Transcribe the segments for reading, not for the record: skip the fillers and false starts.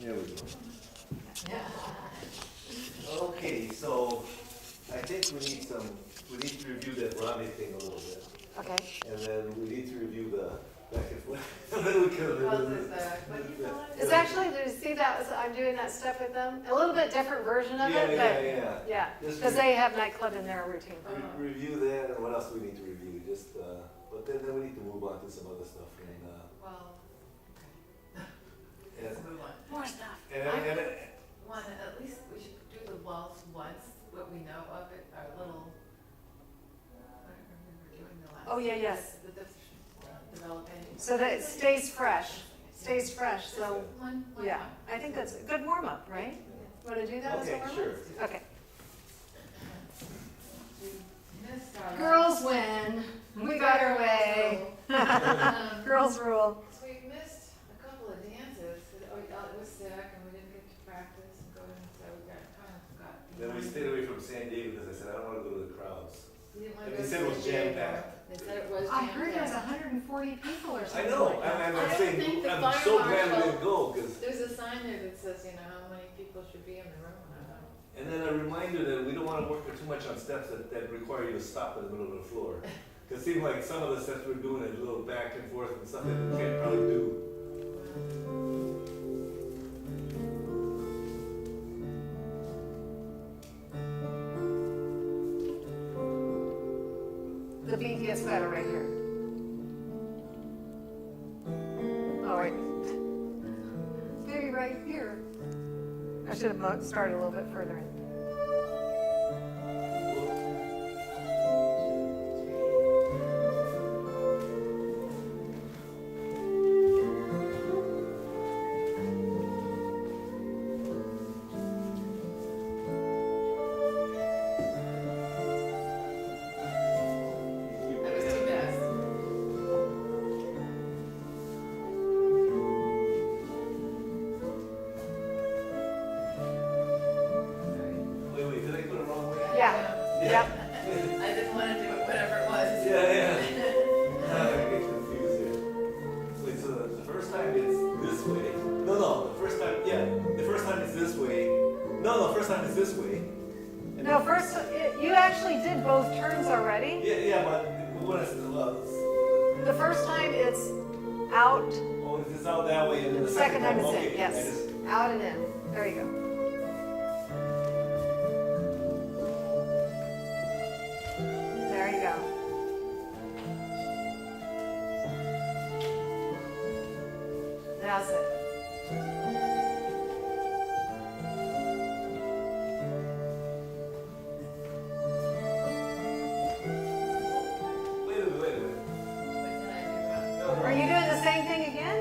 There we go. Okay, so I think we need to review that Ronnie thing a little bit. Okay. And then we need to review the back and forth. And then we can. What do you call it? It's actually, did you see that, I'm doing that stuff with them? A little bit different version of it, but, yeah, Just because they have nightclub in their routine. Review that, and what else we need to review, just, but then we need to move on to some other stuff, and, Well, and, let's move on. More stuff. and, One, at least we should do the Waltz once, what we know of it, our little, whatever we were doing the last. Oh, yeah, yes. Developing. So that it stays fresh, so, One. yeah. I think that's a good warm-up, right? Want to do that as a okay, warm-up? sure. Okay. We missed our. Girls win. We got our way. Girls rule. So we missed a couple of dances, it was sick and we didn't get to practice and go in, so we got. Then we stayed away from San Diego, because I said, I don't wanna go to the crowds. We didn't want And to they go said it to was San Diego. jam-packed. They said it was I heard there was jam-packed. 140 people or I something. know, like that. I'm I don't saying, think the I'm fire so glad we marshal- didn't go, because. There's a sign there that says, how many people should be in the room, and I don't know. And then a reminder that we don't want to work too much on steps that require you to stop in the middle of the floor. Because it seemed like some of the steps we're doing is a little back and forth and stuff that we can't probably do. The beat gets better right here. All right. Maybe right here. I should have started a little bit further in. That was too fast. Wait, did I go the wrong way? Yeah. Yeah. I didn't want to do it, whatever it was. Yeah. I get confused here. Wait, so the first time it's this way. No, the first time, the first time it's this way. No, the first time it's this way. And No, then- first, you actually did both turns already. Yeah, but what is The first time it's out, oh, it's out that way, and then the second time it's okay, in, yes. I just- Out and in. There you go. There you go. That's it. Wait a minute. What did I do? No, no. Are you doing the same thing again?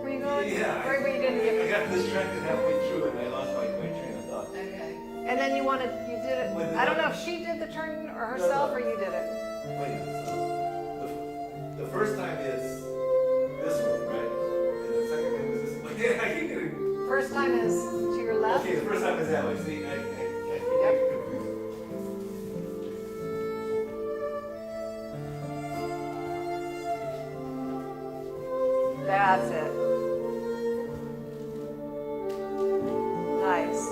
Were you going? Yeah, Or were you doing I it? got distracted halfway through and I lost my train of thought. Okay. And then you did it. Wait, I don't know if she did the turn or herself or you did it. Wait a minute. So the first time is this one, right? And the second time is this one. Yeah, I keep getting. First time is to your left. Okay, the first time is that way. See, I keep Yep. getting confused. That's it. Nice.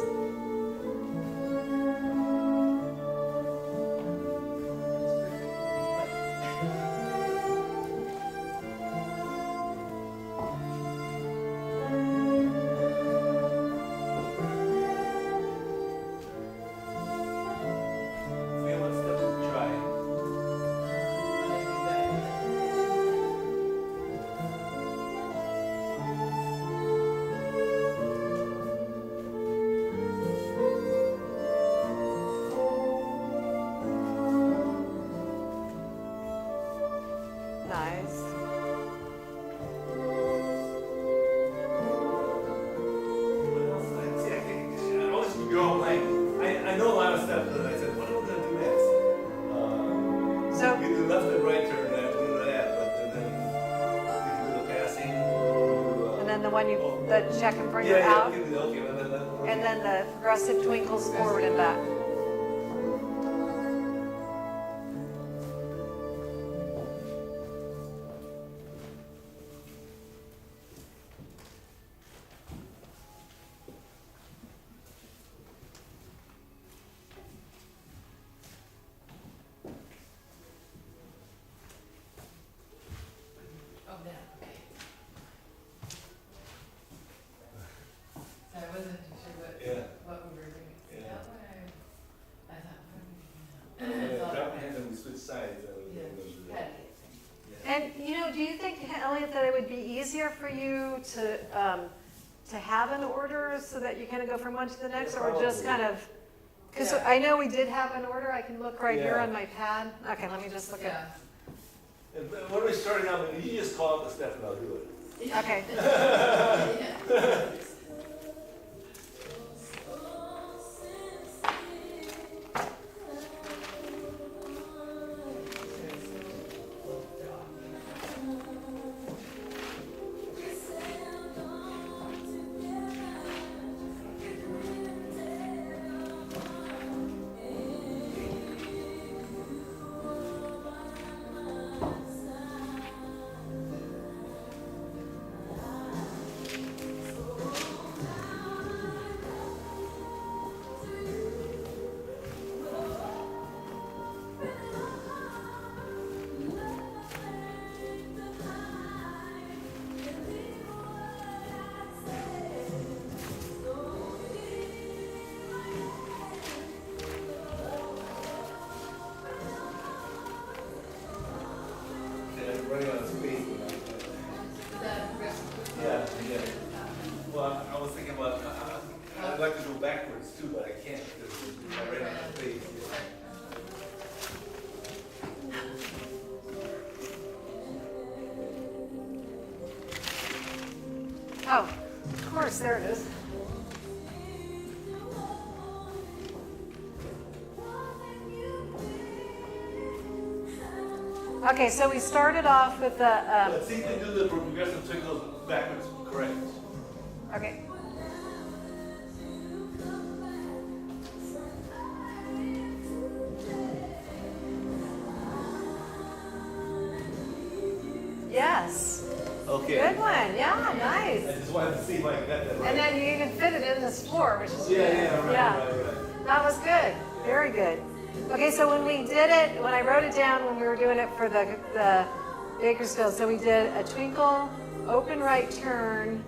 See what steps to try. Nice. What else? See, I always go like I know a lot of steps, but I said, what am I gonna do next? So You do left and right turn, and do that, but then you can do the passing. Do, and then the one the check and bring yeah, it yeah, out, you can do that. Okay, and then the progressive twinkles forward and back. to have an order so that you kind of go from one to the next, Yeah, or just probably. kind of, because Yeah. I know we did have an order. I can look right here Yeah. on my pad. Okay, let me just look Yeah. And when we're starting out, you just call out the step and I'll do it. at. Okay. Yeah. And I'm running out of space. Is that a progressive? Yeah, yeah. Well, I was thinking about, I'd like to go backwards too, but I can't because I ran out of space. Oh, of course, there it is. Okay, so we started off with the, But see if they do the progressive twinkles backwards, correct? okay. Yes, Okay. good one, yeah, I nice. just wanted to see if I got that right. And then you even fit it in this floor, which is Yeah, good. yeah, right, Yeah. right. That was good, very good. Okay, so when we did it, when I wrote it down when we were doing it for the Bakersfield, so we did a twinkle, open right turn,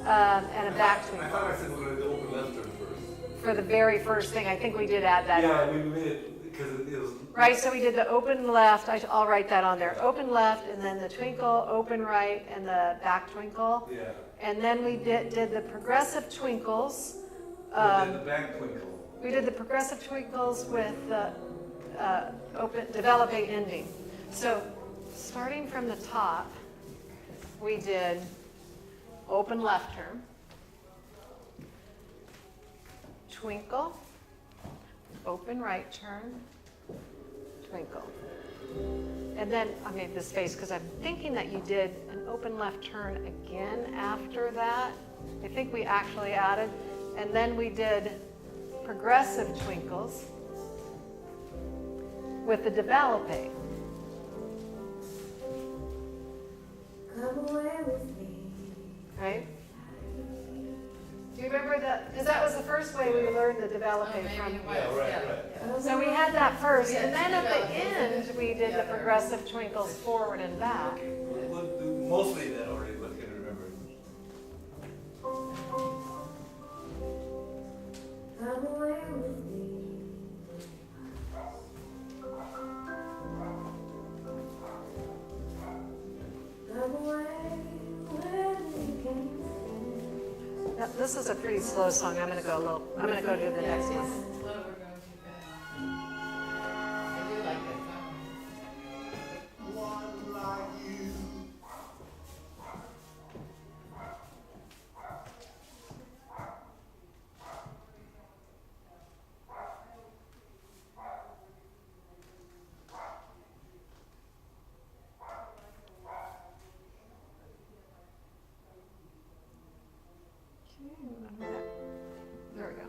and a back I twinkle. thought I said we were going to do open left turn first. For the very first thing, I think we did add that. Yeah, we made it because it was. Right, so we did the open left, I'll write that on there. Open left, and then the twinkle, open right, and the back twinkle. Yeah. And then we did the progressive twinkles. And then the back twinkle. We did the progressive twinkles with the open, developing ending. So starting from the top, we did open left turn, twinkle, open right turn, twinkle. And then I made this face because I'm thinking that you did an open left turn again after that. I think we actually added, and then we did progressive twinkles with the developing. Come away with me. Right? Do you remember that? Because that was the first way we learned the Oh, developing maybe from. it was, Yeah, right, yeah. right. So we had that first, and then at the end, we did the progressive twinkles forward and back. We'll do mostly that already, but I can remember. Come away with me. Come away where we can stay. Now, this is a pretty slow song. I'm gonna go to the next one. It's slow, we're going too fast. I do like that song. One like you. There we go.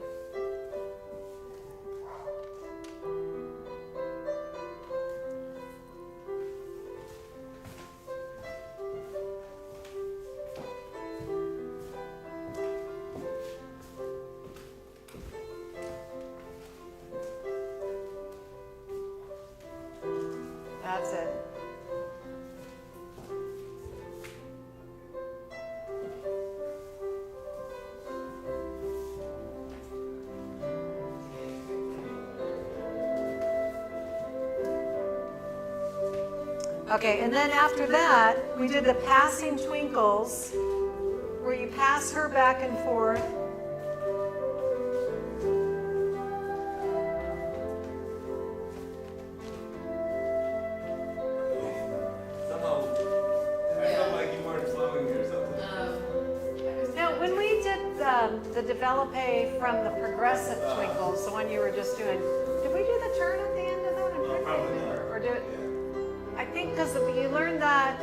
That's it. Okay, and then after that, we did the passing twinkles pass her back and forth. Somehow, I felt like you weren't flowing or something. Now, when we did the develope from the progressive twinkles, the one you were just doing, did we do the turn at the end of that? No, probably not. Or do it? Yeah. I think because you learned that,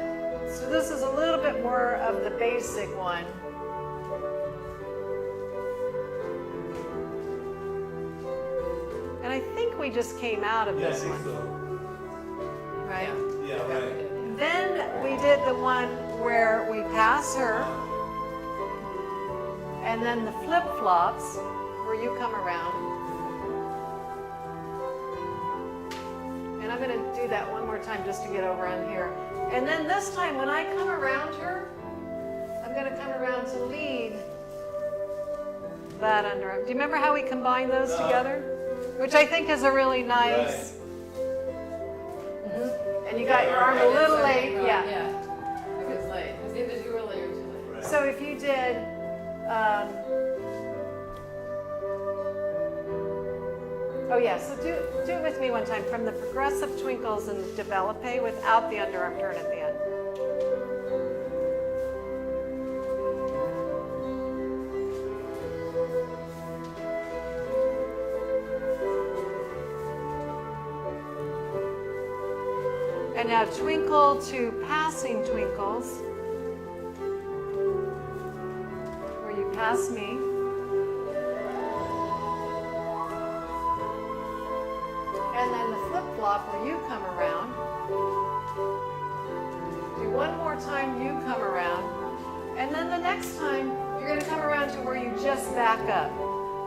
so this is a little bit more of the basic one. And I think we just came out of Yeah, I this think one, so. right? Yeah, right. Then we did the one where we pass her, and then the flip-flops, where you come around. And I'm gonna do that one more time just to get over on here. And then this time, when I come around her, I'm gonna come around to lead that underarm. Do you remember how we combined those together? Which I think is a really nice. And you got your arm a little late, yeah. Yeah, it was late. It was either too early or too late. Right. So if you did, oh yeah, so do it with me one time, from the progressive twinkles and develope without the underarm turn at the end. And now twinkle to passing twinkles, where you pass me. And then the flip-flop where you come around. Do one more time, you come around. And then the next time, you're going to come around to where you just back up.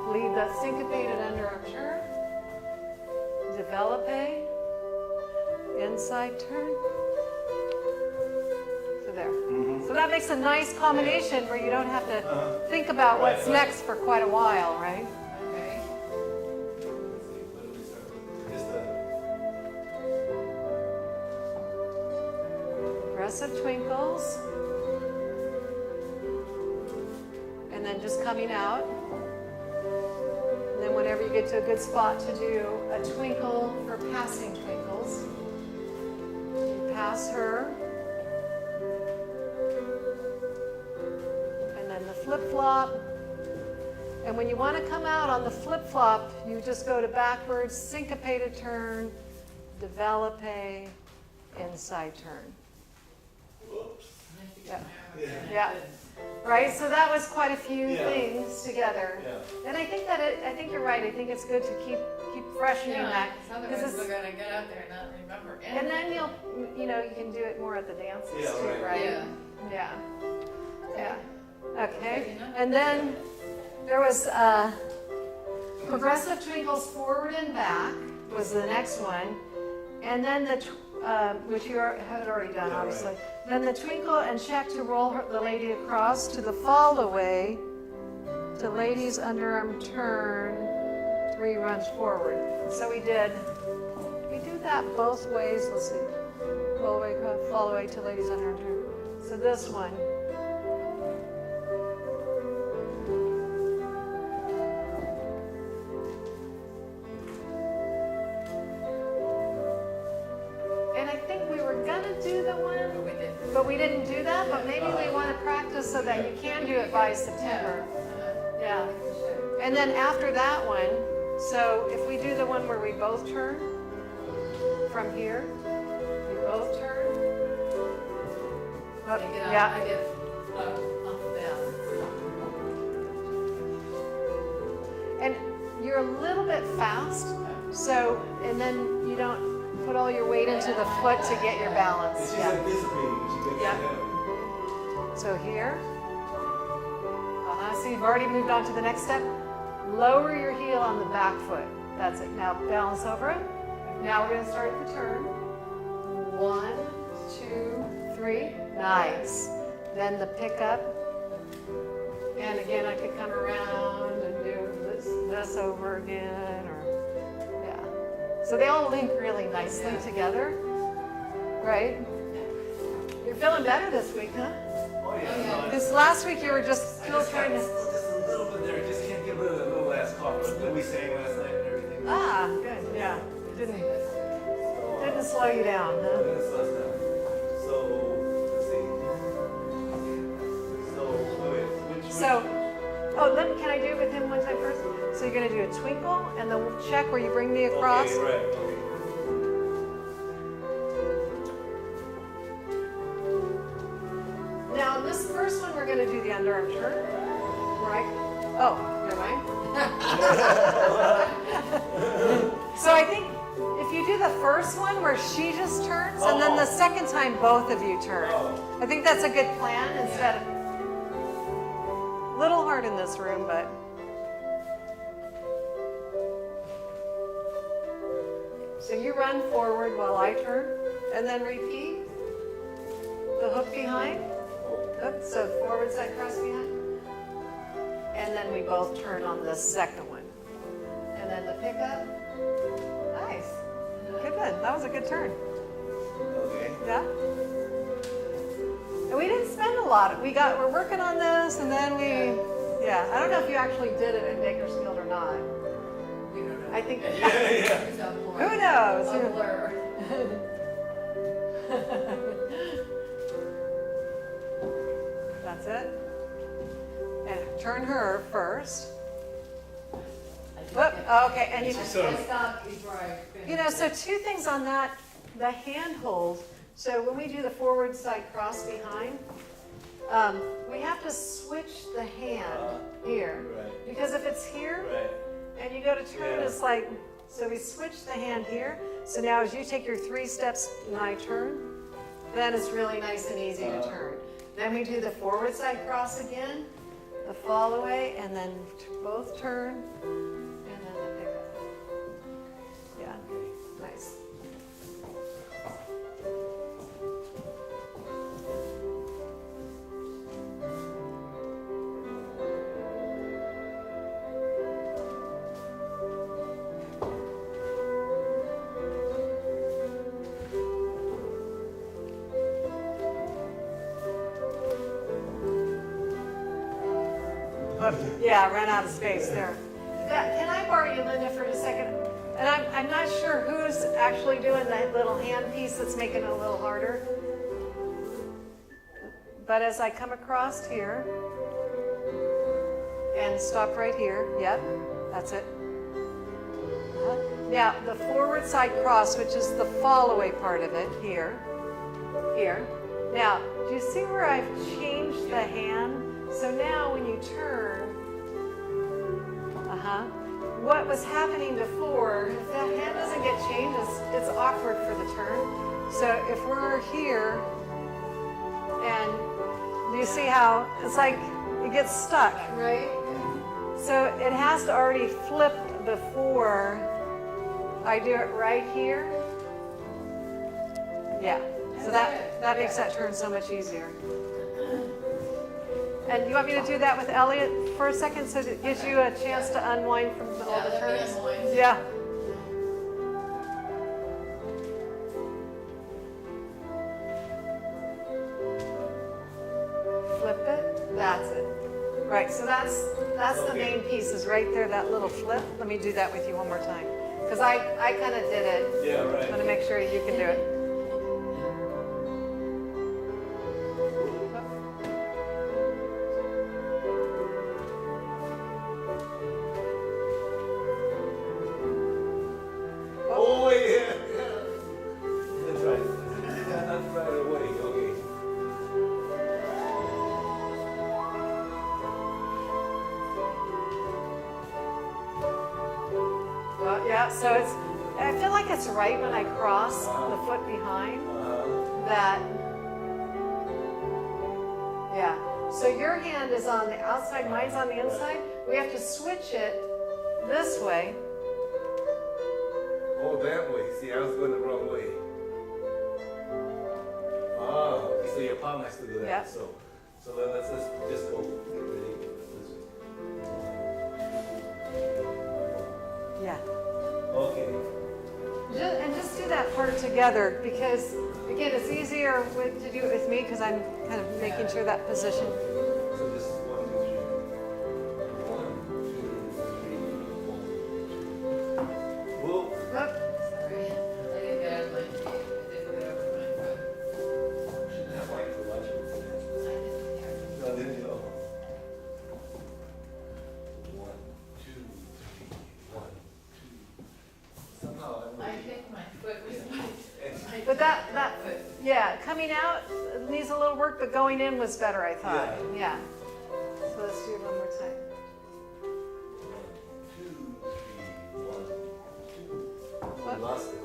Leave the syncopated underarm turn. Develope. Inside turn. So there. So that makes a nice combination where you don't have to think about what's next for quite a while, right? Okay. Let's see, what do we start with? Just Progressive twinkles. And then just coming out. And then whenever you get to a good spot to do a twinkle for passing twinkles, you pass her. And then the flip-flop. And when you want to come out on the flip-flop, you just go to backwards, syncopated turn, develope, inside turn. whoops. Yeah. Yeah. Yeah. Right? So that was quite a few Yeah. things together. Yeah. And I think that I think you're right. I think it's good to keep freshening that. Otherwise it's- we're gonna get out there and not remember anything. And then you can do it more at the dances Yeah, too, right. right? Yeah. Yeah. Yeah. Okay, Okay. enough. And then there was progressive twinkles forward and back was the next one. And then which you had already done, Yeah, obviously. right. Then the twinkle and check to roll the lady across to the fall away to lady's underarm turn, 3 runs forward. So we do that both ways. Let's see. Fall away to lady's underarm turn. So this one. And I think we were gonna do the one, We did. but we didn't do that, but maybe we want to practice so that you can do it by September. Yeah. And then after that one, so if we do the one where we both turn from here, we both turn. I get Yeah. off balance. And you're a little bit fast, so, and then you don't put all your weight into the foot to get your And balance. she's Yeah. anticipating. She gets Yeah. ahead. So here. So you've already moved on to the next step. Lower your heel on the back foot. That's it. Now balance over it. Now we're going to start the turn. 1, 2, 3. Nice. Then the pickup. And again, I could come around and do this over again. Yeah. So they all link really nicely together. Right? You're feeling better this week, huh? Oh, yeah. Because last week you were just Still trying to. Just a little bit there. Just can't get rid of that little ass cough that we sang last night and everything. Ah, good. Yeah. Didn't So, slow you down, huh? Didn't slow us down. So let's see. So wait, which? Oh, can I do it with him one time first? So you're gonna do a twinkle and the check where you bring me across. Okay, right. Okay. Now, this first one, we're going to do the underarm turn, right? Oh, never mind. So I think if you do the first one where she just turns, and then the second time both of you turn. I think that's a good plan instead of... Little hard in this room, but... So you run forward while I turn, and then repeat. The hook behind. Oops, so forward side cross behind. And then we both turn on the second one. And then the pickup. Nice. Good. That was a good turn. Okay. Yeah. And we didn't spend a lot. We're working on this, and then yeah. I don't know if you actually did it in Bakersfield or not. We don't know. I think. It's a blur. Who knows? A blur. That's it. And turn her first. Whoop, okay, and you I stopped before I finished. so two things on that, the hand hold. So when we do the forward side cross behind, we have to switch the hand here. Right. Because if it's here Right. and you go to turn, Yeah. it's like, so we switch the hand here. So now as you take your 3 steps and I turn, then it's really nice and easy to turn. Then we do the forward side cross again, the fall away, and then both turn, and then the pickup. Yeah, nice. Yeah, ran out of space there. Can I borrow you, Linda, for just a second? And I'm not sure who's actually doing that little hand piece that's making it a little harder. But as I come across here, and stop right here, yep, that's it. Now, the forward side cross, which is the fall away part of it, here. Now, do you see where I've changed the hand? So now when you turn, what was happening before, if that hand doesn't get changed, it's awkward for the turn. So if we're here, and do you see how it's like it gets stuck, right? So it has to already flip before I do it right here. Yeah, so that makes that turn so much easier. And you want me to do that with Elliot for a second so it gives you a chance to unwind from all the turns? Yeah. Flip it. That's it. Right, so that's the main piece is right there, that little flip. Let me do that with you one more time. Because I kind of did it. Yeah, right. I want to make sure you can do it. Oh yeah. That's right. That's right away. Okay. Well, yeah, so I feel like it's right when I cross the foot behind that, yeah. So your hand is on the outside, mine's on the inside. We have to switch it this way. Oh, that way. See, I was going the wrong way. Ah, okay. So your palm has to do that. Yeah. So then let's just go. Get ready. Yeah. Okay. And just do that part together because, again, it's easier to do it with me because I'm kind of making sure that position. So just 1, 2, 3. that, yeah, coming out needs a little work, but going in was better, I thought. Yeah. So let's do it one more time. 1, 2, 3, 1, 2. What? We lost it.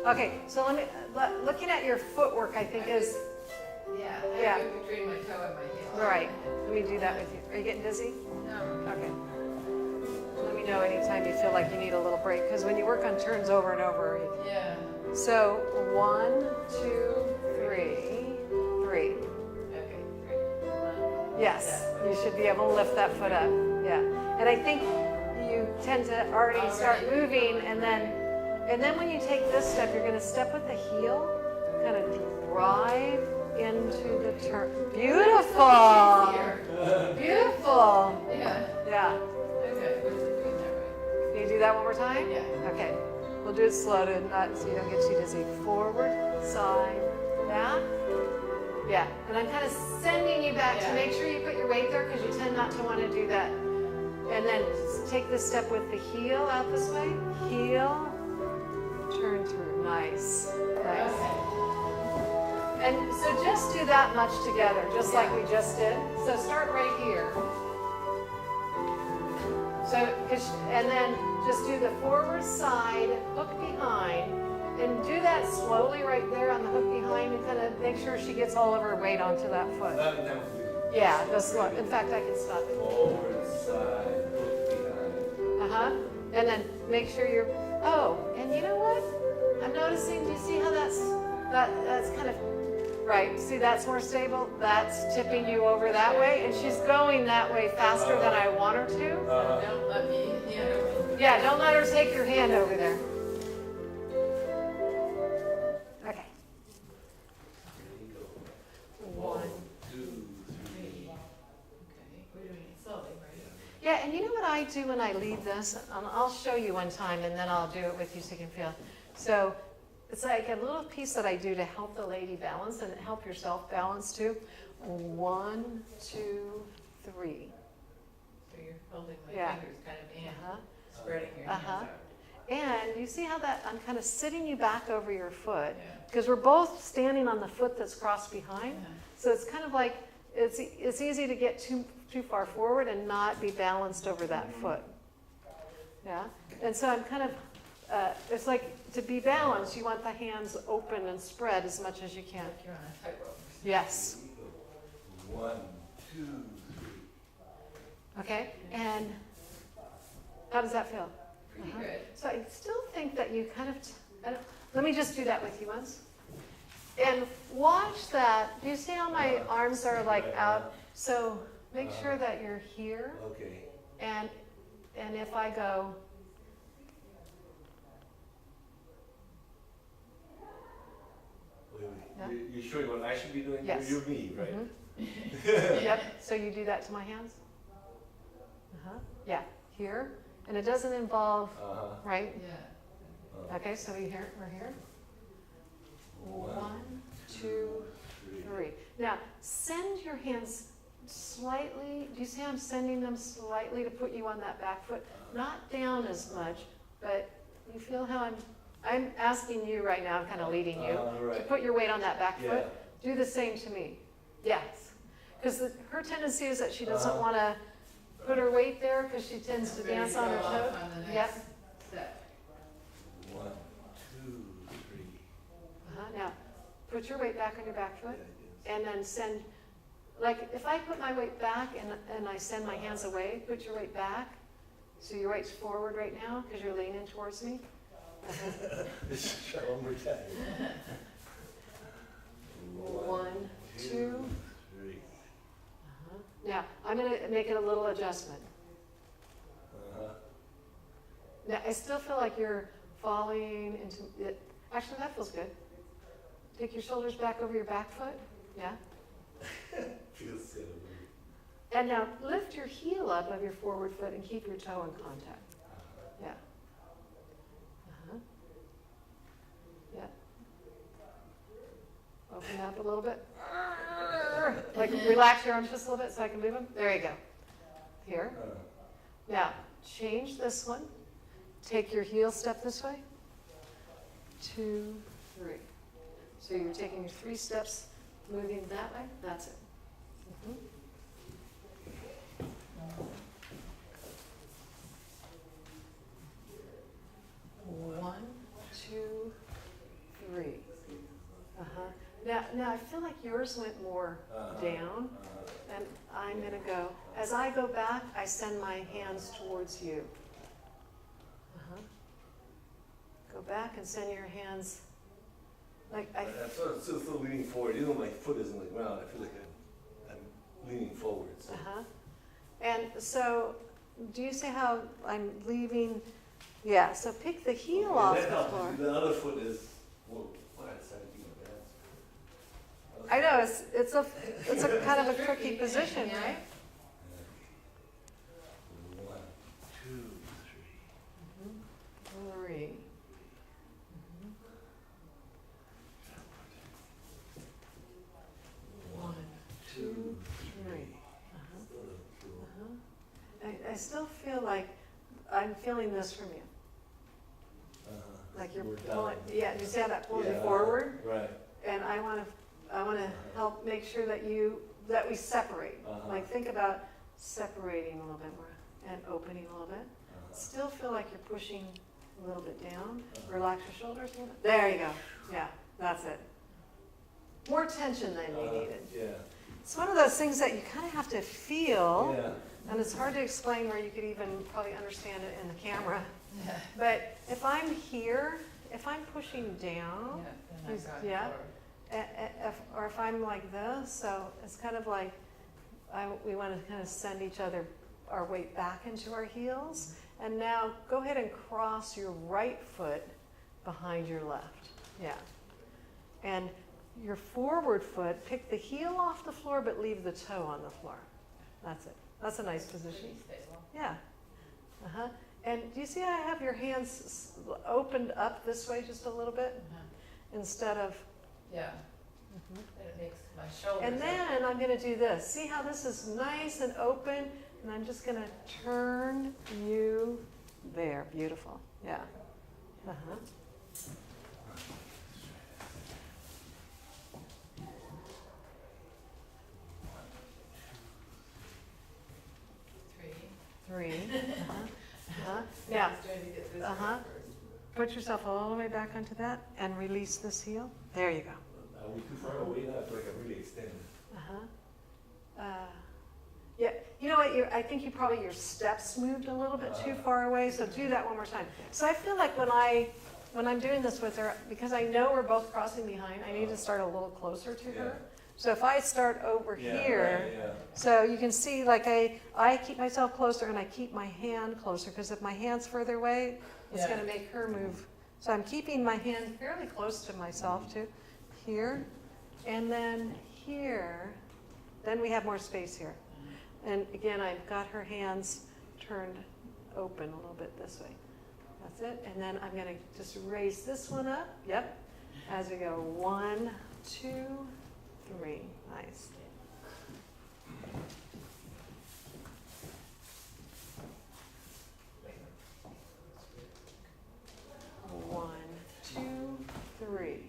Okay, so looking at your footwork, I think is, Yeah, Yeah. I go between my toe and my heel. right, let me do that with you. Are you getting dizzy? No. Okay. Let me know anytime you feel like you need a little break, because when you work on turns over and over, Yeah. so 1, 2, 3, 3. Okay, great. 1. Yes, you should be able to lift that foot up. Yeah, and I think you tend to already start moving, and then when you take this step, you're going to step with the heel, kind of drive into the turn. Beautiful. Here. Beautiful. Yeah. Yeah. Okay, we're doing that right. Can you do that one more time? Yeah. Okay. We'll do it slow to not so you don't get too dizzy. Forward, side, back. Yeah. And I'm kind of sending you back to Yeah. make sure you put your weight there because you tend not to want to do that. And then take this step with the heel out this way. Heel, turn through. Nice. Nice. Okay. And so just do that much together, just like we just did. So start right here. So, and then just do the forward side, hook behind, and do that slowly right there on the hook behind and kind of make sure she gets all of her weight onto that foot. Yeah, go slow. In fact, I can stop it. Forward, side, hook behind. And then make sure you're, oh, and you know what? I'm noticing, do you see how that's kind of, right, see that's more stable? That's tipping you over that way, and she's going that way faster than I want her to. Don't let me, Yeah, don't let her take your hand over there. Okay. There you go. 1, 2, 3. Okay, we're doing it slowly, right? yeah, and you know what I do when I lead this? I'll show you one time, and then I'll do it with you so you can feel. So it's like a little piece that I do to help the lady balance and help yourself balance too. 1, 2, 3. So you're holding my Yeah. fingers kind of in, Uh-huh. spreading your hands Uh-huh. out. And you see how that I'm kind of sitting you back over your foot Yeah. because we're both standing on the foot that's crossed behind. Yeah. So it's kind of like it's easy to get too far forward and not be balanced over that foot. Yeah. And so I'm kind of it's like to be balanced, you want the hands open and spread as much as you can. Like you're on a tightrope. Yes. 1, 2, 3. Okay. And how does that feel? Pretty good. So I still think that you kind of, let me just do that with you once. And watch that. Do you see how my arms are like out? So make sure that you're here. Okay. And if I go, Wait. Yeah. You're showing what I should be doing? Yes. You're me, right? yep, so you do that to my hands? Yeah, here. And it doesn't involve, right? Yeah. Okay, so we're here. 1, 2, 3. Now, send your hands slightly. Do you see I'm sending them slightly to put you on that back foot? Not down as much, but you feel how I'm asking you right now, I'm kind of leading you, to Right. put your weight on that back Yeah. foot. Do the same to me. Yes. Because her tendency is that she doesn't want to put her weight there because she tends to Ready dance to on go her off toe. on the next Yep. step. 1, 2, 3. Now, put your weight back on your back foot. Yeah, And then send, like if I put my weight back and I send my hands away, put your weight back. So your weight's forward right now because you're leaning towards me. Let's try one more time. 1, 2. 3. Now, I'm going to make it a little adjustment. Now, I still feel like you're falling into it. Actually, that feels good. Take your shoulders back over your back foot. Yeah. Feels good. And now lift your heel up of your forward foot and keep your toe in contact. Yeah. Yeah. Open up a little bit. Like relax your arms just a little bit so I can move them. There you go. Here. Now, change this one. Take your heel step this way. 2, 3. So you're taking your 3 steps, moving that way. That's it. Mhm. 1, 2, 3. Now I feel like yours went more down, and I'm gonna go. As I go back, I send my hands towards you. Go back and send your hands. Like I. I'm still leaning forward. Even though my foot is on the ground, I feel like I'm leaning forwards. So. And so, do you see how I'm leaving? Yeah. So pick the heel off that the helps. floor. The other foot is it's 17 of that. I know it's a kind of a tricky position, right? 1, 2, 3. 3. 1, 2, 3. I still feel like I'm feeling this from you. Like you're pulling. Yeah, you see how that pulls you forward? Right. And I want to help make sure that we separate. Like think about separating a little bit more and opening a little bit. Still feel like you're pushing a little bit down. Relax your shoulders a little bit. There you go. Yeah, that's it. More tension than you needed. Yeah. It's one of those things that you kind of have to feel, Yeah. and it's hard to explain where you could even probably understand it in the camera. But if I'm here, if I'm pushing down, yeah, or if I'm like this, so it's kind of like we want to kind of send each other our weight back into our heels. And now go ahead and cross your right foot behind your left. Yeah. And your forward foot, pick the heel off the floor, but leave the toe on the floor. That's it. That's a nice position. Yeah. And do you see I have your hands opened up this way just a little bit instead of. Yeah. And it makes my shoulders. And then I'm going to do this. See how this is nice and open? And I'm just going to turn you there. Beautiful. Yeah. 3. Now, put yourself all the way back onto that and release this heel. There you go. Are we too far away now? I feel like I'm really extended. Yeah, you know what? I think your steps moved a little bit too far away. So do that one more time. So I feel like when I'm doing this with her, because I know we're both crossing behind, I need to start a little closer to her. So if I start over here, so you can see like I keep myself closer and I keep my hand closer, because if my hand's further away, it's going to make her move. So I'm keeping my hand fairly close to myself too. Here, and then here, then we have more space here. And again, I've got her hands turned open a little bit this way. That's it. And then I'm going to just raise this one up. Yep. As we go, 1, 2, 3. Nice. One, 2, 3.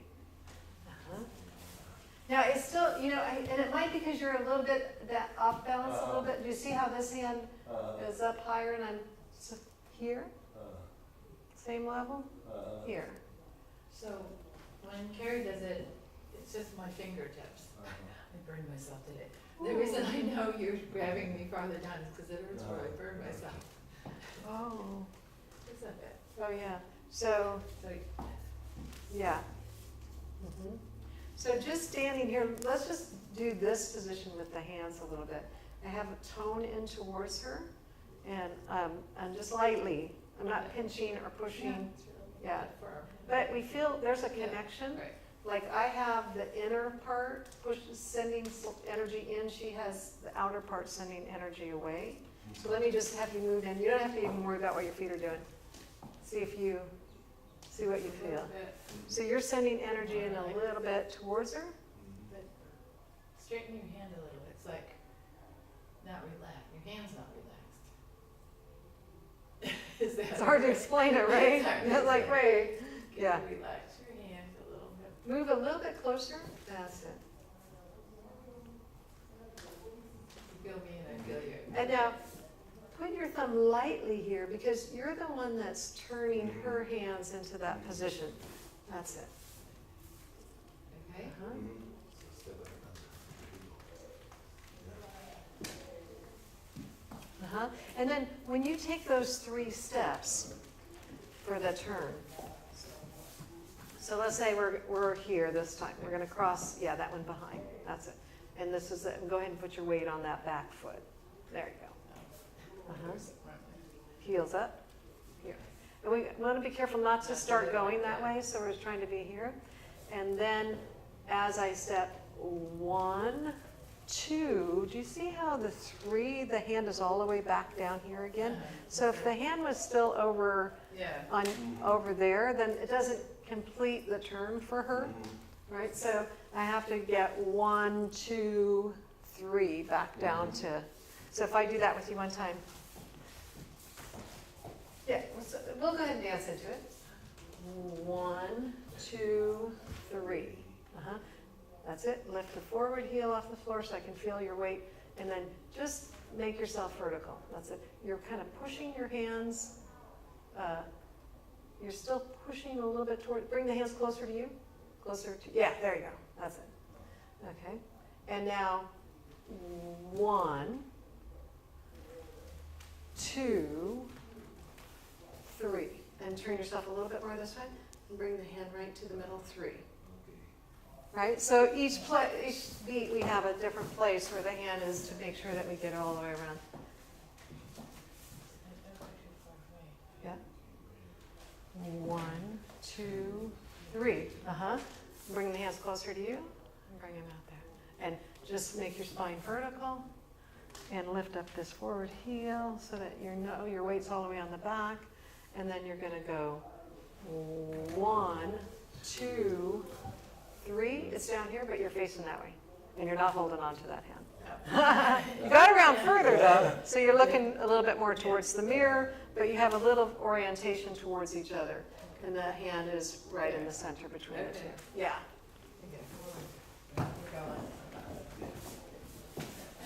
Now it's still, and it might be because you're a little bit off balance a little bit. Do you see how this hand is up higher and I'm here? Same level? Here. So when Carrie does it, it's just my fingertips. I burned myself today. The reason I know you're grabbing me farther down is because it hurts where I burned myself. Oh. It's not bad. Oh, yeah. So yeah. So just standing here, let's just do this position with the hands a little bit. I have a tone in towards her, and just lightly. I'm not pinching or pushing. Yeah. But we feel there's a connection. Right. Like I have the inner part sending energy in. She has the outer part sending energy away. So let me just have you move in. You don't have to even worry about what your feet are doing. See what you feel. So you're sending energy in a little bit towards her. straighten your hand a little. It's like not relaxed. Your hand's not relaxed. Is that It's hard to explain it, right? It's hard to It's like, explain. wait, Can yeah. you relax your hands a little bit? Move a little bit closer. That's it. You feel me and I feel you. And now, put your thumb lightly here because you're the one that's turning her hands into that position. That's it. Okay? Uh-huh. Uh-huh. And then when you take those 3 steps for the turn, so let's say we're here this time. We're going to cross, yeah, that one behind. That's it. And this is it. Go ahead and put your weight on that back foot. There you go. Uh-huh. Heels up. Here. And we want to be careful not to start going that way, so we're trying to be here. And then as I step 1, 2, do you see how the 3, the hand is all the way back down here again? So if the hand was still over over there, then it doesn't complete the turn for her, right? So I have to get 1, 2, 3 back down to, so if I do that with you one time. Yeah, we'll go ahead and dance into it. 1, 2, 3. Uh-huh. That's it. Lift the forward heel off the floor so I can feel your weight. And then just make yourself vertical. That's it. You're kind of pushing your hands. You're still pushing a little bit toward, bring the hands closer to you. Closer to, yeah, there you go. That's it. Okay. And now 1, 2, 3. And turn yourself a little bit more this way. And bring the hand right to the middle, 3. Right? So each beat we have a different place where the hand is to make sure that we get it all the way around. Yeah. 1, 2, 3. Uh-huh. Bring the hands closer to you and bring them out there. And just make your spine vertical and lift up this forward heel so that your weight's all the way on the back. And then you're going to go 1, 2, 3. It's down here, but you're facing that way. And you're not holding on to that hand. You got around further, though. So you're looking a little bit more towards the mirror, but you have a little orientation towards each other. And the hand is right in the center between the two. Yeah.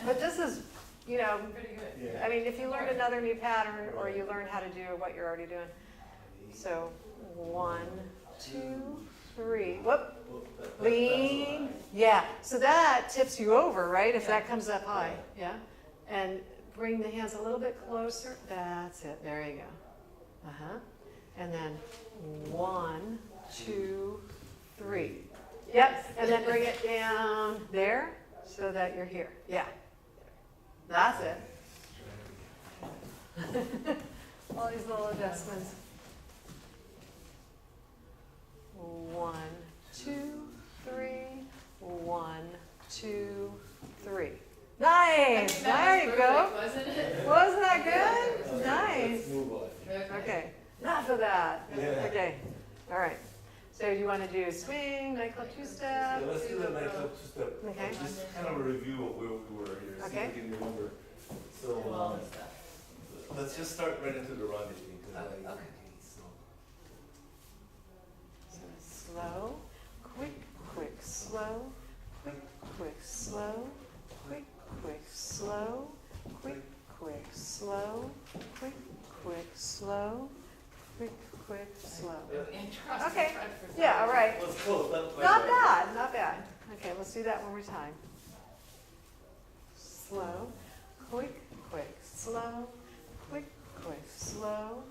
But this is, you know, Pretty good. I mean, if you learn another new pattern or you learn how to do what you're already doing. So 1, 2, 3. Whoop. Lean. Yeah. So that tips you over, right? If that comes up high. Yeah. And bring the hands a little bit closer. That's it. There you go. Uh-huh. And then 1, 2, 3. Yep. And then bring it down there so that you're here. Yeah. That's it. All these little adjustments. 1, 2, 3. 1, 2, 3. Nice. There you go. Wasn't it? Wasn't that good? Nice. Move on. Okay. Enough of that. Yeah. Okay. All right. So you want to do swing, nightclub two-step? Yeah, let's do the nightclub two-step. Okay. Just kind of a review of where we were here, see Okay. if we can remember. So All this stuff. let's just start right into the rendezvous. Okay. So slow, quick, quick, slow, quick, quick, slow, quick, quick, slow, quick, quick, slow, quick, quick, slow, quick, quick, slow. Okay. Yeah, all right. Let's close. Not bad, not bad. Okay, let's do that one more time. Slow, quick, quick, slow, quick, quick, slow,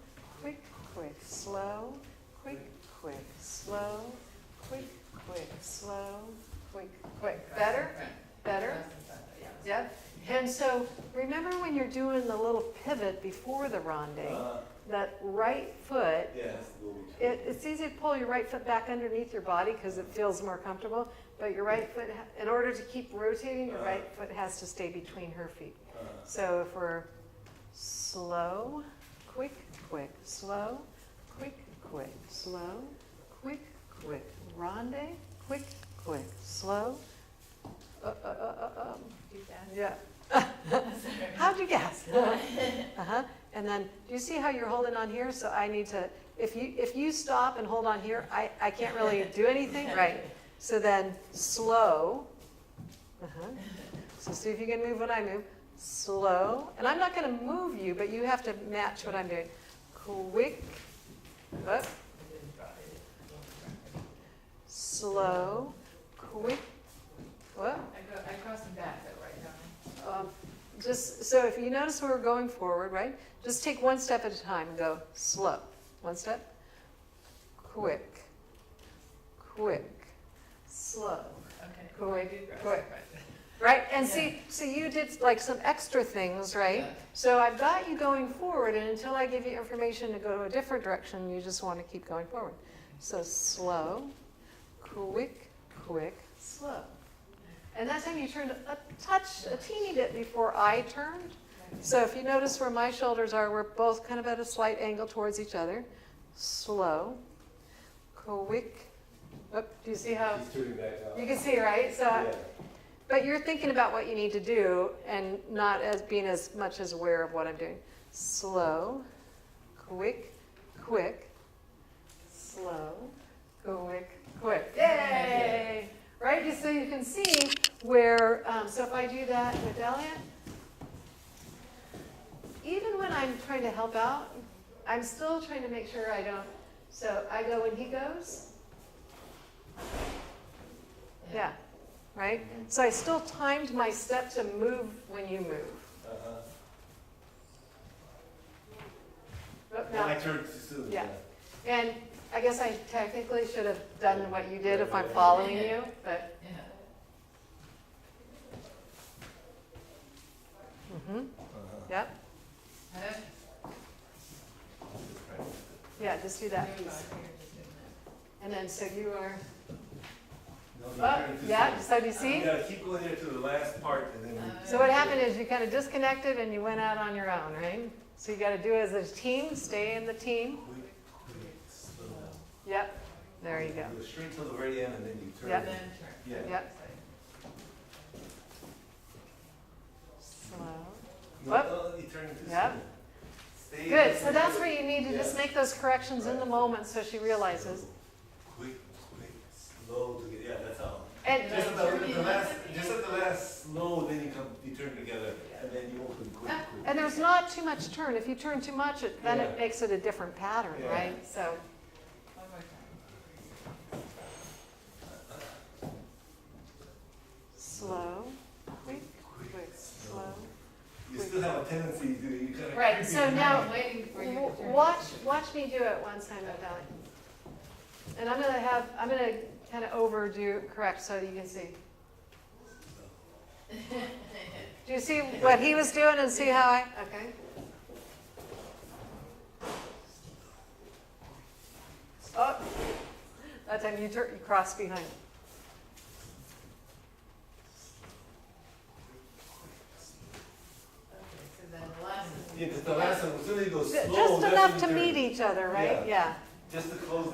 quick, quick, slow, quick, quick, slow, quick, quick, slow, quick, quick. Better? Better? Yep. And so remember when you're doing the little pivot before the ronde, that right foot, Yes. it's easy to pull your right foot back underneath your body because it feels more comfortable, but your right foot, in order to keep rotating, your right foot has to stay between her feet. So if we're slow, quick, quick, slow, quick, quick, slow, quick, quick, ronde, quick, quick, slow, Do that. Yeah. Sorry. How'd you guess? Uh-huh. And then, do you see how you're holding on here? So I need to, if you stop and hold on here, I can't really do anything, right? So then, slow. Uh-huh. So see if you can move when I move. Slow. And I'm not going to move you, but you have to match what I'm doing. Quick. Up. Slow. Quick. What? I cross them back though, right, don't Just, so if you notice we're going forward, right? Just take one step at a time and go slow. One step. Quick. Quick. Slow. I? Okay. Quick, I do cross quick. them, Right? And Yeah. see, you did like some extra things, right? Yeah. So I've got you going forward, and until I give you information to go a different direction, you just want to keep going forward. So slow, quick, quick, slow. And that time you turned a touch, a teeny bit before I turned. So if you notice where my shoulders are, we're both kind of at a slight angle towards each other. Slow, quick. Oh, do you see how? He's turning back now. You can see, right? So, Yeah. but you're thinking about what you need to do and not as being as much as aware of what I'm doing. Slow, quick, quick, slow, quick, quick. Yay! Right? Just so you can see where, so if I do that with Elliot, even when I'm trying to help out, I'm still trying to make sure I don't, so I go when he goes. Yeah, right? So I still timed my step to move when you move. Uh-huh. Oh, Well, I now, turned too soon. Yeah. and I guess I technically should have done what you did if I'm following you, but. Yeah. Mm-hmm. Uh-huh. Yep. Huh? Yeah, just do that You're piece. fine, you're just doing that. And then, so you are, No, you're oh, turning too yeah, soon. so do you see? You gotta keep going there to the last part and then. So what happened is you kind of disconnected and you went out on your own, right? So you got to do it as a team, stay in the team. Quick, quick, slow. Yep, there you go. Go straight to the very end and then you turn. Yep. And then turn. Yeah. Yep. Slow. No, Whoop. no, you turn too Yep. soon. Stay Good, in so the- that's where you need to just Yeah. make those corrections in the moment so she realizes. Quick, quick, slow to get, yeah, that's all. And Just at the last slow, then you turn together and then you open quick, quick. and there's not too much turn. If you turn too much, then it Yeah. makes it a different pattern, Yeah. right? So, One more time. slow, quick, quick, slow. You still have a tendency to, you kind of. Right, so now, I'm waiting for you to turn. watch me do it one time with Ellie. And I'm gonna kind of overdo correct so you can see. Do you see what he was doing and see how I, okay? Oh, that time you cross behind. Okay, so then the last is. Yeah, because the last one, as soon as you go slow. Just that's enough when to you turn. meet each other, right? Yeah, Just to close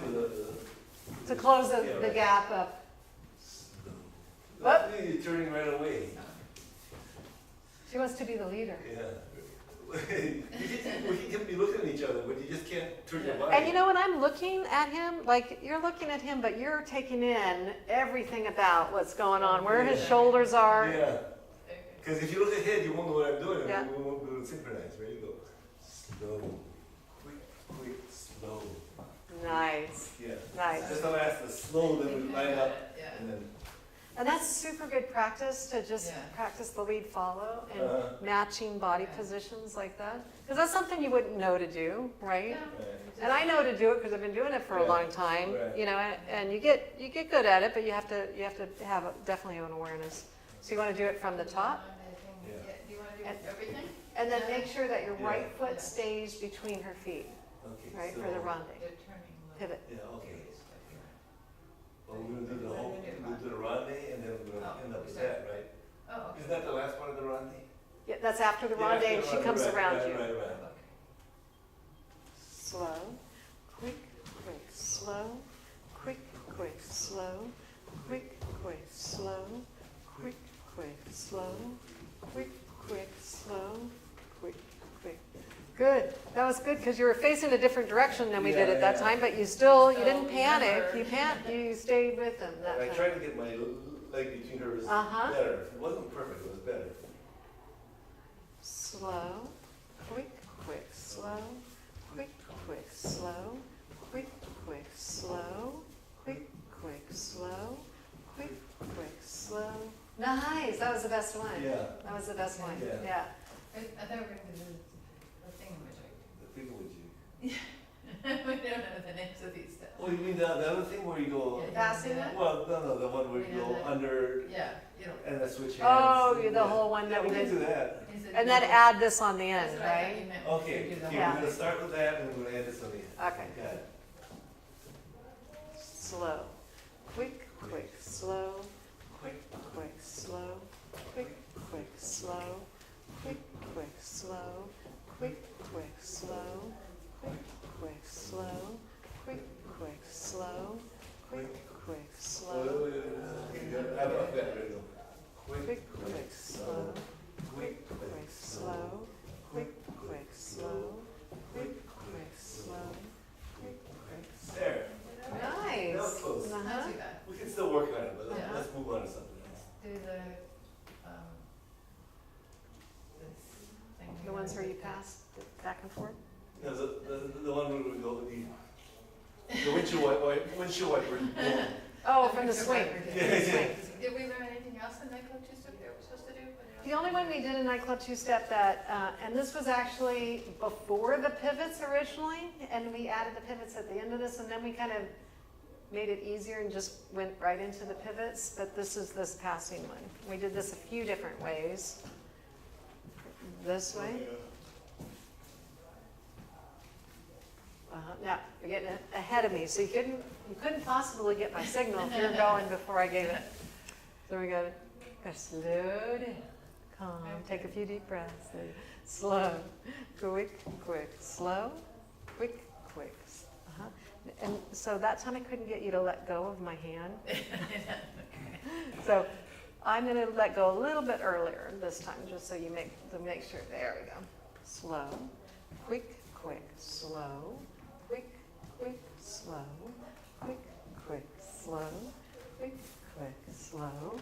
to close Yeah, the right. gap up. Slow. That's when you're turning right away. She wants to be the leader. Yeah. We can be looking at each other, but you just can't turn your body. And you know, when I'm looking at him, like you're looking at him, but you're taking in everything about what's going on, where his Yeah. shoulders are. Yeah, Okay. because if you look ahead, you won't know what I'm doing, Yeah. and we won't be able to synchronize. Ready to go. Slow, quick, slow. Nice, Yeah. nice. Just the last, the slow, then we line up, Yeah. and then. And that's super good practice to just Yeah. practice the lead follow and Uh-huh. matching body Yeah. positions like that. Because that's something you wouldn't know to do, right? Yeah. And I know to do it because I've been doing it for a Right. long time, Right. you know, and you get good at it, but you have to have definitely an awareness. So you want to do it from the top, Yeah. Do you want to do And- everything? and then make sure that your Yeah. right foot Yeah. stays between her feet, Okay. right, so, for the ronde. They're turning. like- Pivot. Yeah, okay. Well, we're gonna do the whole, we'll do the ronde, and then we're gonna Oh, end up with sorry. that, right? Oh, okay. Isn't that the last part of the ronde? Yeah, that's after the Yeah, ronde after and the she ronde, comes right, around right, you. Right, right. Okay. Slow, quick, quick, slow, quick, quick, slow, quick, quick, slow, quick, quick, slow, quick, quick, slow, quick, quick. Good. That was good because you were facing a different direction than we did at that time, but you still, you didn't panic. You stayed with them that And I time. tried to get my leg between hers Uh-huh. better. It wasn't perfect, it was better. Slow, quick, quick, slow, quick, quick, slow, quick, quick, slow, quick, quick, slow, quick, quick, slow. Nice. That was the best one. Yeah. That was the best one. Yeah. Yeah. I thought we were going to do the thingamajig. The thing with you. We don't know the names of these steps. Oh, you mean the other thing where you go? Yeah. Passing it? Well, no, the one where you Yeah, go that- under Yeah, you know. and then switch hands. Oh, the Yeah. whole one that Yeah, we can did. do that. Is it And then double? add this on the end, That's what I thought right? you meant. Okay, We do the okay, Yeah. we're gonna start with that and we're gonna add this on the end. Okay. Got it. Slow, quick, quick, slow, quick, quick, slow, quick, quick, slow, quick, quick, slow, quick, quick, slow, quick, quick, slow, quick, quick, slow, quick, quick, slow, I love that rhythm. quick, quick, slow, quick, quick, slow, quick, quick, slow, quick, quick, slow, quick, quick, slow. There, Nice. that was close. Uh-huh. Not too bad. We can still work on it, but Yeah. let's move on to something else. Do the, this thing. The ones where you pass back and forth? No, the one where we go, the windshield wiper. Yeah. Oh, from the swing. Yeah, From the yeah. swing. Did we learn anything else in nightclub two-step that we're supposed to do? The only one we did in nightclub two-step that, and this was actually before the pivots originally, and we added the pivots at the end of this, and then we kind of made it easier and just went right into the pivots, but this is this passing one. We did this a few different ways. This way. Now, you're getting ahead of me, so you couldn't possibly get my signal if you're going before I gave it. So we got to slow down, calm, take a few deep breaths, slow, quick, quick, slow, quick, quick. And so that time I couldn't get you to let go of my hand. So I'm going to let go a little bit earlier this time, just so you make sure. There we go. Slow, quick, quick, slow, quick, quick, slow, quick, quick, slow, quick, quick, slow,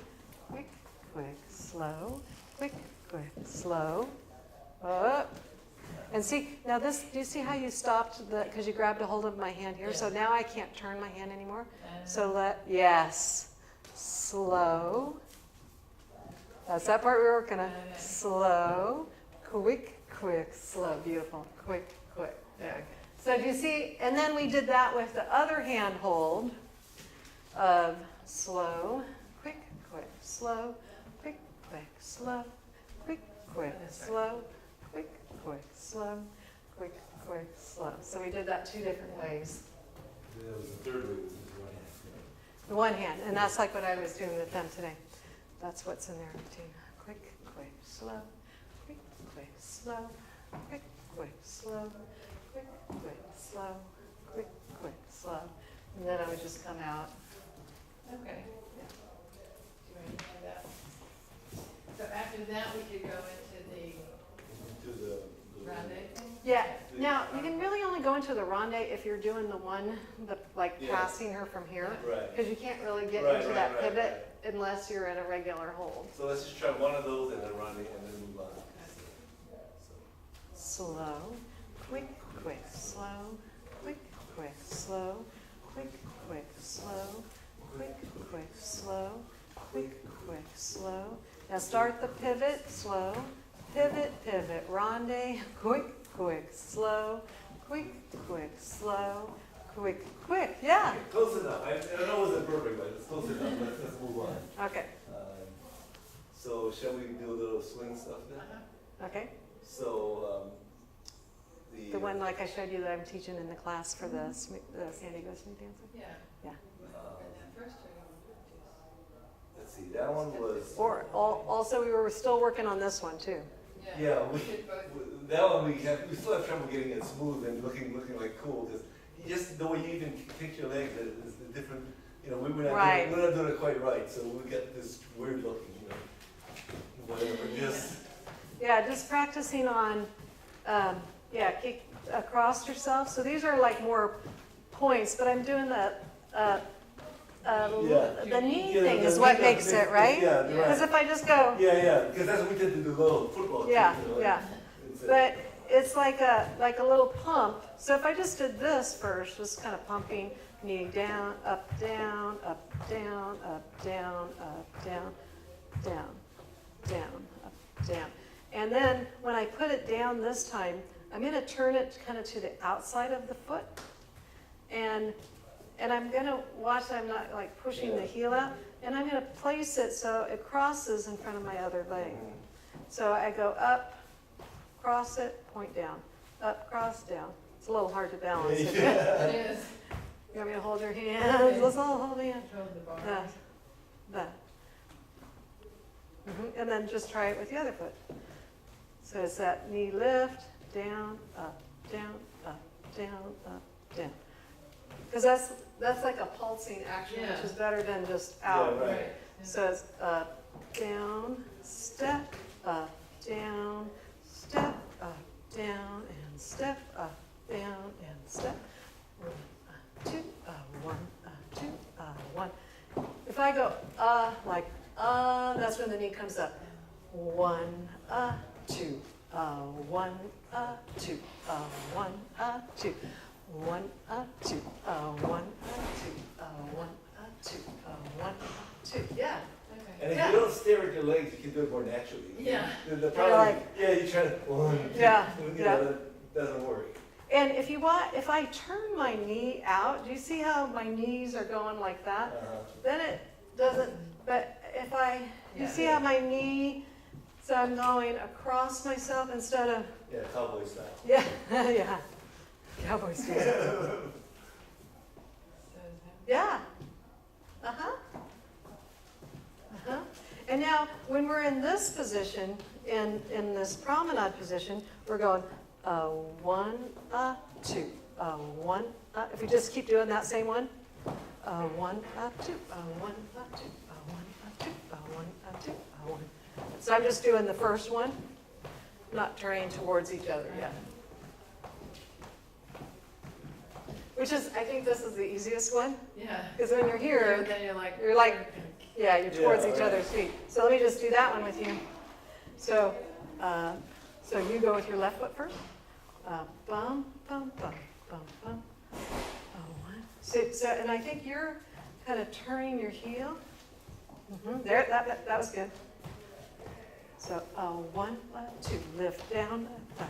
quick, quick, slow, quick, quick, slow. Up. And see, now this, do you see how you stopped because you grabbed a hold of my hand here? Yeah. So now I can't turn my hand anymore. So yes, slow. That's that part we were working on. Slow, quick, quick, slow. Beautiful. Quick, quick. There. So do you see, and then we did that with the other hand hold of slow, quick, quick, slow, quick, quick, slow, quick, quick, slow, quick, quick, slow, quick, quick, slow. So we did that two different ways. That was the third way, which is one hand. The one hand, and that's like what I was doing with them today. That's what's in there too. Quick, quick, slow, quick, quick, slow, quick, quick, slow, quick, quick, slow, quick, quick, slow. And then I would just come out. Okay. Do you want to do that? So after that, we could go into To the ronde thing? Yeah, now you can really only go into the ronde if you're doing the one, like Yeah. passing her from here. Right. Because you can't really get Right, into right, that right, pivot unless you're in a regular hold. So let's just try one of those and then run it and then move on. Slow, quick, quick, slow, quick, quick, slow, quick, quick, slow, quick, quick, slow, quick, quick, slow. Now start the pivot, slow, pivot, pivot, ronde, quick, quick, slow, quick, quick, slow, quick, quick, yeah. Okay, close enough. I know it wasn't perfect, but it's close enough. Let's move on. Okay, So shall we do a little swing stuff then? okay. So The one like I showed you that I'm teaching in the class for the San Diego swing dancing. Yeah. Yeah. And then first we're going let's see, that one was. Or also we were still working on this one too. to, Yeah, we did both. that one we still have trouble getting it smooth and looking like cool because just the way you even kick your legs is different. You know, we're not Right. doing it quite right, so we get this weird looking. You know. whatever, just. Yeah, just practicing on, kick across yourself. So these are like more points, but I'm doing the knee thing is what makes it, right? Yeah, right. Because if I just go, Yeah, because that's what we did to the little football team. yeah, you know, yeah. But it's like a little pump. So if I just did this first, just kind of pumping, knee down, up, down, up, down, up, down, up, down, down, down, up, down. And then when I put it down this time, I'm going to turn it kind of to the outside of the foot. And I'm going to watch, I'm not like pushing the heel out. And I'm going to place it so it crosses in front of my other leg. So I go up, cross it, point down. Up, cross, down. It's a little hard to balance. Isn't it? It is. You want me to hold your hands? Let's all hold hands. Hold the bar. That. And then just try it with the other foot. So it's that knee lift, down, up, down, up, down, up, down. Because that's like a pulsing action, Yeah. which is better than just out. Yeah, right. Right. So it's up, down, step, up, down, step, up, down, and step, up, down, and step. 1, 2, 1, 2, 1. If I go like that's when the knee comes up. 1, 2, 1, 2, 1, 2. 1, 2, 1, 2, 1, 2, 1, 2. Yeah. Okay. And if Yeah. you don't stare at your legs, you can do it more naturally. Yeah. The problem, like- you try to, 1, 2, Yeah, you yeah. know, that doesn't work. And if you want, if I turn my knee out, do you see how my knees are going like that? Then it doesn't, but if you Yeah. see how my knee, so I'm going across myself instead of, Yeah, cowboy style. yeah, yeah. Cowboy style. So is that- Yeah. Uh-huh. Uh-huh. And now, when we're in this position, in this promenade position, we're going 1, 2, 1, if you just keep doing that same one, 1, 2, 1, 2, 1, 2, 1, 2, 1. So I'm just doing the first one, not turning towards each other yet. Which is, I think this is the easiest one, Yeah. because when you're Yeah, here, but then you're like. yeah, you're towards Yeah, each right. other's feet. So let me just do that one with you. So, so you go with your left foot first. Bum, bum, bum, bum, bum. 1. So, and I think you're kind of turning your heel. There, that was good. So 1, 2, lift down, down,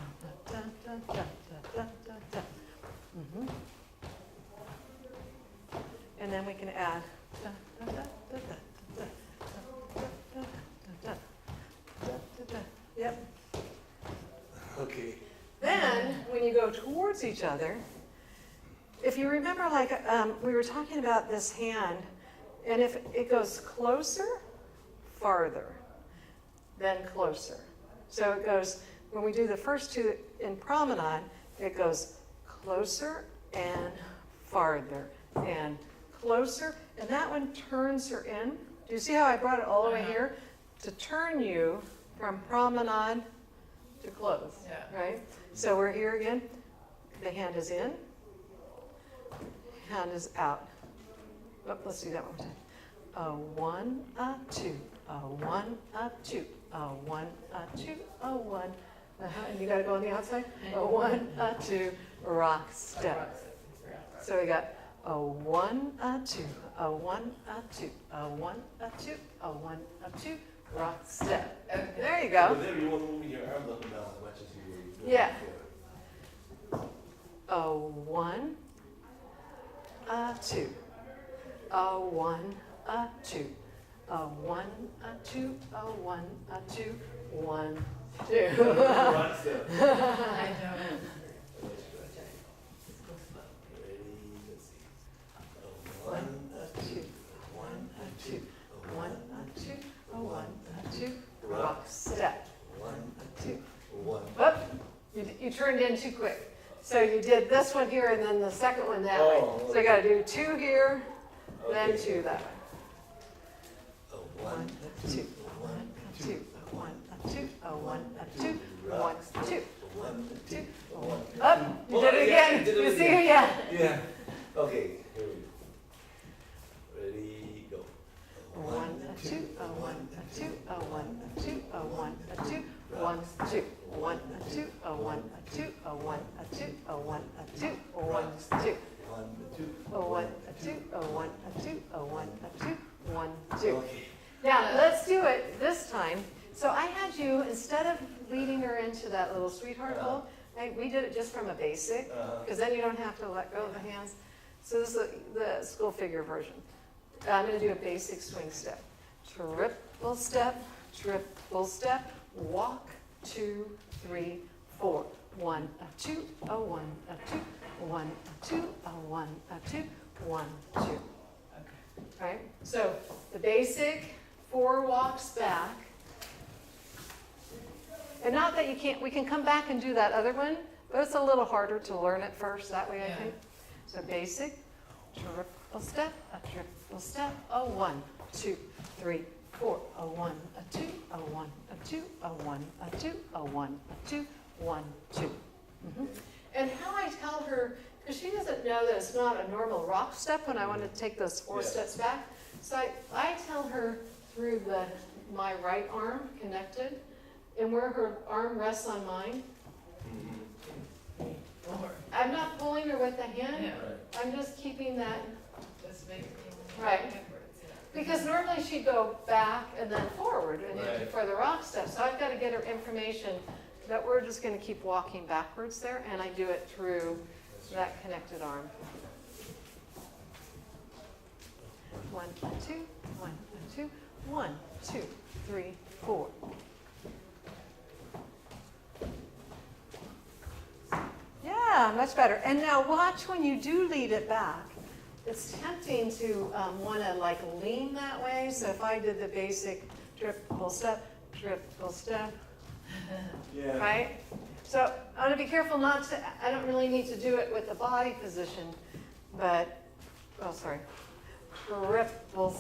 down, down, down, down, down, down. And then we can add. Yep. Okay. Then, when you go towards each other, if you remember, like we were talking about this hand, and if it goes closer, farther, then closer. So it goes, when we do the first two in promenade, it goes closer and farther and closer, and that one turns her in. Do you see how I brought it all the way here? To turn you from promenade to close, Yeah. right? So we're here again. The hand is in, hand is out. Oh, let's do that one more time. 1, 2, 1, 2, 1, 2, 1. And you gotta go on the outside. 1, 2, rock step. So we got 1, 2, 1, 2, 1, 2, 1, 2, rock step. Okay. There you go. But there you want to move your arms up and down as much as you were. Yeah. 1, 2, 1, 2, 1, 2, 1, 2, 1, 2. Front step. I know. Ready, let's see. 1, 1, 2, 1, 2, 1, 2, 1, 2, rock step. 1, 2. 1. Whoop, you turned in too quick. So you did this one here and then the second one that way. Oh, So you gotta do 2 here, then Okay. 2 that way. 1, 2, 1, 2, 1, a 2, a 1, a 2, 1, 2, 1, 2, 1. Up. Up, you did it again. You see, yeah. Yeah. Okay, here we go. Ready, go. 1, a 2, a 1, a 2, a 1, a 2, a 1, a 2, 1, 2, 1, a 2, a 1, a 2, a 1, a 2, a 1, a 2, a 1, 2. 1, 2. A 1, a 2, a 1, a 2, a 1, a 2, 1, 2. Okay. Now, let's do it this time. So I had you, instead of leading her into that little sweetheart hole, we did it just from a basic, because then you don't have to let go of the hands. So this is the school figure version. I'm going to do a basic swing step. Triple step, walk, 2, 3, 4. 1, a 2, a 1, a 2, 1, a 2, a 1, a 2, 1, 2. Okay. Right? So the basic 4 walks back. And not that you can't, we can come back and do that other one, but it's a little harder to learn it first that way, I think. So basic, triple step, a 1, 2, 3, 4, a 1, a 2, a 1, a 2, a 1, a 2, a 1, a 2, 1, 2. And how I tell her, because she doesn't know that it's not a normal rock step when I want to take those 4 steps back. So I tell her through my right arm connected, and where her arm rests on mine. I'm not pulling her with the hand. Yeah. I'm just keeping that. Just make it Right. backwards, yeah. Because normally she'd go back and then forward and Right. for the rock step. So I've got to get her information that we're just going to keep walking backwards there, and I do it through that connected arm. 1, 2, 1, 2, 1, 2, 3, 4. Yeah, much better. And now watch when you do lead it back. It's tempting to want to like lean that way. So if I did the basic triple step, Yeah. right? So I want to be careful not to, I don't really need to do it with the body position, but, oh, sorry. Triple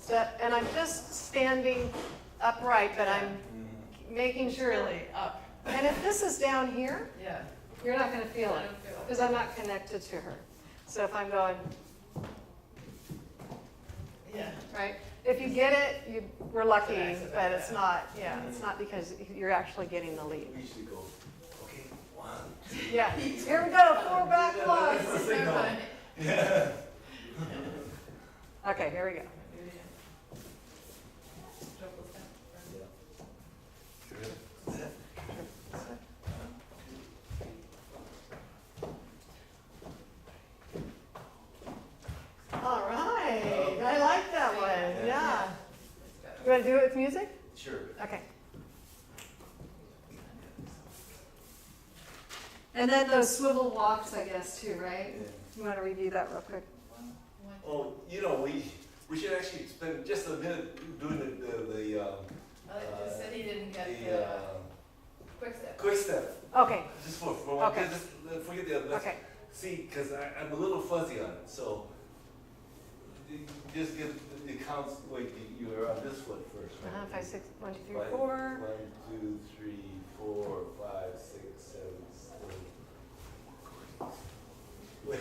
step, and I'm just standing upright, but I'm making sure. Really up. And if this is down here, Yeah. you're not going to feel I it, don't feel it. because I'm not connected to her. So if I'm going, Yeah. right? If you get it, we're lucky, Nice about but it's that. not, yeah, it's not because you're actually getting the lead. We usually go, okay, 1, 2. Yeah, here we go, 4 back Yeah, lines. that's the signal. Fine. Yeah. Okay, here we go. Triple step. All right, I like that one, yeah. It's You want to do it with music? Sure. Okay. And then those swivel walks, I guess, too, right? You want to review that real quick? One. Oh, you know, we should actually spend just a minute doing the Just said he didn't get the the quick step. quick step. Okay, Just for one. Okay. Just forget the other. okay. See, because I'm a little fuzzy on it, so just get the counts. Wait, you were on this foot first, right? 5, 6, 1, 2, 3, 1, 4. 2, 3, 4, 5, 6, 7, 8. Wait.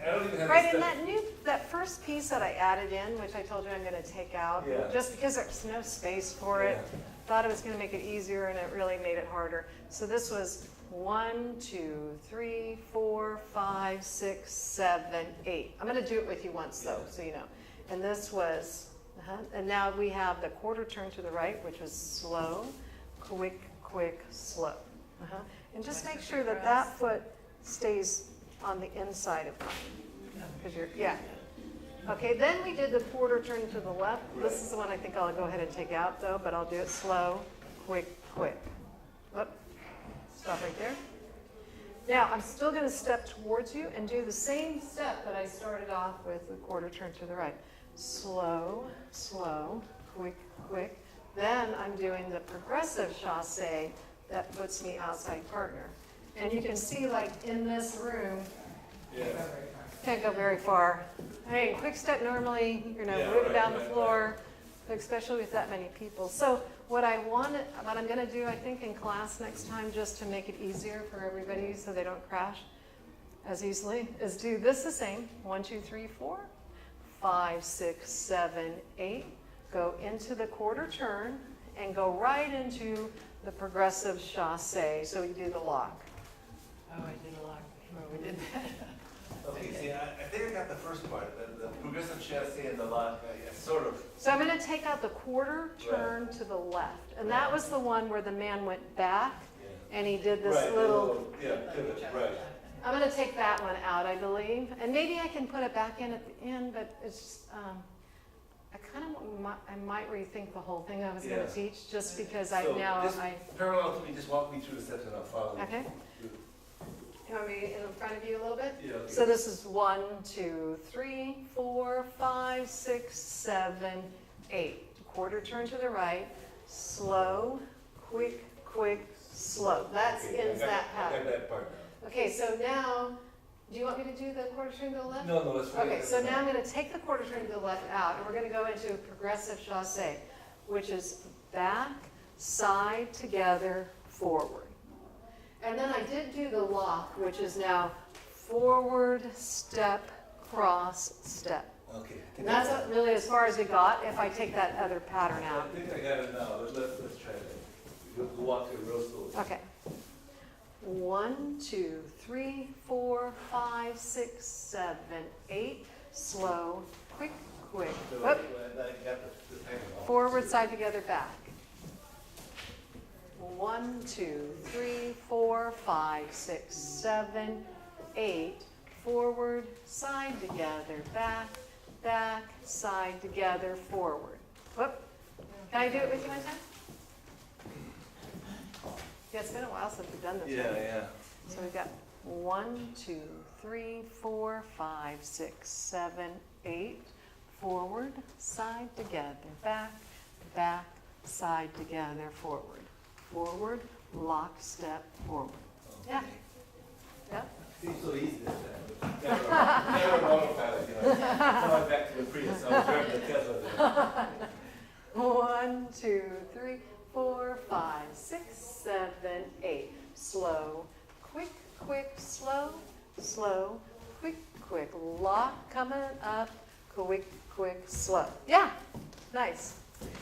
I don't even have Right, the and that first piece that I added in, which I told you I'm going to take out, Yeah. just because there's no space for it, thought it was going to make it easier, and it really made it harder. So this was 1, 2, 3, 4, 5, 6, 7, 8. I'm going to do it with you once, though, so you know. And this was, and now we have the quarter turn to the right, which was slow, quick, slow. And just make sure that that foot stays on the inside of mine. Because yeah. Okay, then we did the quarter turn to the left. This is the one I think I'll go ahead and take out though, but I'll do it slow, quick. Whoop. Stop right there. Now, I'm still going to step towards you and do the same step that I started off with the quarter turn to the right. Slow, quick. Then I'm doing the progressive chassé that puts me outside partner. And you can see, like, in this room, can't go very far. Hey, quick step normally, move down the floor. especially with that many people. So what I'm gonna do, I think in class next time, just to make it easier for everybody so they don't crash as easily, is do this the same. 1, 2, 3, 4, 5, 6, 7, 8. Go into the quarter turn and go right into the progressive chassé. So you do the lock. Oh, I did a lot before we did that. Okay, see, I think I got the first part, the progressive chassis and the lock, sort of. So I'm going to take out the quarter turn to the left. And that was the one where the man went back and he did this Right, little, yeah, pivot, right. I'm going to take that one out, I believe. And maybe I can put it back in at the end, but it's just, I might rethink the whole thing I was going Yeah. to teach just because So just I, parallel to me, just walk me through the steps and I'll follow. okay. You want me in front of you a little bit? Yeah, okay. So this is 1, 2, 3, 4, 5, 6, 7, 8. Quarter turn to the right, slow, quick, quick, slow. That Okay, ends I got- that I got pattern. that part now. Okay, so now, do you want me to do the quarter turn to the left? No, let's forget Okay, that. so now I'm going to take the quarter turn to the left out, and we're going to go into a progressive chassé, which is back, side, together, forward. And then I did do the lock, which is now forward, step, cross, step. Okay. And that's really as far as we got if I take that other pattern I out. think I got it now. Let's try that. We'll walk through it real slowly. Okay. 1, 2, 3, 4, 5, 6, 7, 8. Slow, quick, quick. So, Whoop. I got the timer off. Forward, side, together, back. 1, 2, 3, 4, 5, 6, 7, 8. Forward, side, together, back, back, side, together, forward. Whoop. Can I do it with you one time? Yeah, it's been a while since we've done this. Yeah, right? yeah. So we've got 1, 2, 3, 4, 5, 6, 7, 8. Forward, side, together, back, back, side, together, forward. Forward, lock, step, forward. Yeah. Yeah. Seems so easy this time. Never an autopilot, you know. Going back to the Prius. I was driving the Tesla there. 1, 2, 3, 4, 5, 6, 7, 8. Slow, quick, quick, slow, slow, quick, quick. Lock coming up, quick, quick, slow. Yeah, nice.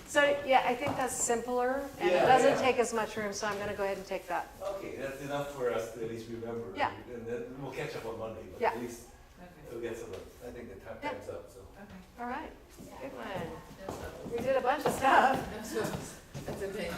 So yeah, I think that's simpler and it Yeah, doesn't yeah. take as much room, so I'm going to go ahead and take that. Okay, that's enough for us to at least remember. Yeah. And then we'll catch up on Monday, but Yeah. at least Okay, we'll get some, I think the Yeah. time's up, so. okay. All right, good one. That's We did a bunch of stuff. okay. That's okay.